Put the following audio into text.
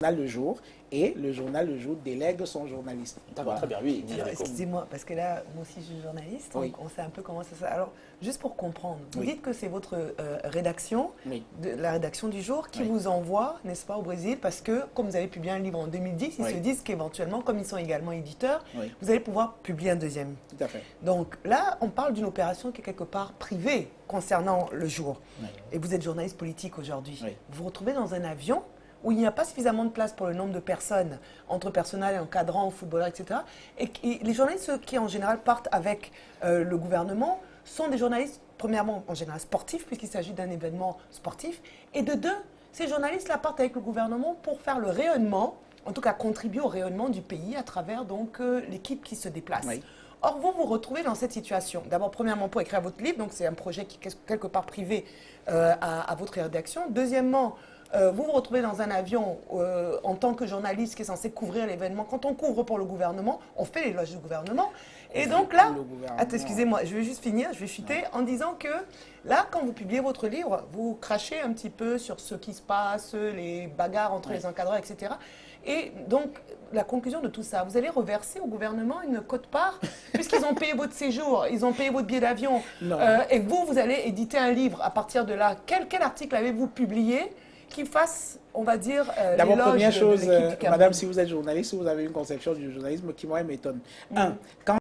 Le Jour et le journal Le Jour délègue son journaliste. D'accord, voilà. Très bien, oui. Excusez-moi, parce que là, moi aussi je suis journaliste, donc on sait un peu comment ça se passe. Alors, juste pour comprendre, vous dites que c'est votre rédaction, la rédaction du Jour, qui vous envoie, n'est-ce pas, au Brésil, parce que, comme vous avez publié un livre en 2010, ils se disent qu'éventuellement, comme ils sont également éditeurs, vous allez pouvoir publier un deuxième. Tout à fait. Donc là, on parle d'une opération qui est quelque part privée concernant Le Jour. Et vous êtes journaliste politique aujourd'hui. Vous vous retrouvez dans un avion où il n'y a pas suffisamment de place pour le nombre de personnes, entre personnel et encadrants, footballeurs, etc. Et les journalistes, ceux qui en général partent avec le gouvernement, sont des journalistes, premièrement, en général sportifs, puisqu'il s'agit d'un événement sportif. Et de deux, ces journalistes-là partent avec le gouvernement pour faire le rayonnement, en tout cas contribuer au rayonnement du pays à travers donc l'équipe qui se déplace. Or, vous vous retrouvez dans cette situation. D'abord, premièrement, pour écrire votre livre, donc c'est un projet qui est quelque part privé à votre rédaction. Deuxièmement, vous vous retrouvez dans un avion en tant que journaliste qui est censé couvrir l'événement. Quand on couvre pour le gouvernement, on fait l'éloge du gouvernement. Et donc là, excusez-moi, je vais juste finir, je vais chuter en disant que là, quand vous publiez votre livre, vous crachez un petit peu sur ce qui se passe, les bagarres entre les encadreurs, etc. Et donc, la conclusion de tout ça, vous allez reverser au gouvernement une quote-part, puisqu'ils ont payé votre séjour, ils ont payé votre billet d'avion, et vous allez éditer un livre à partir de là. Quel article avez-vous publié qui fasse, on va dire, d'abord, première chose, madame, si vous êtes journaliste, vous avez une conception du journalisme qui, moi, m'étonne. Un, quand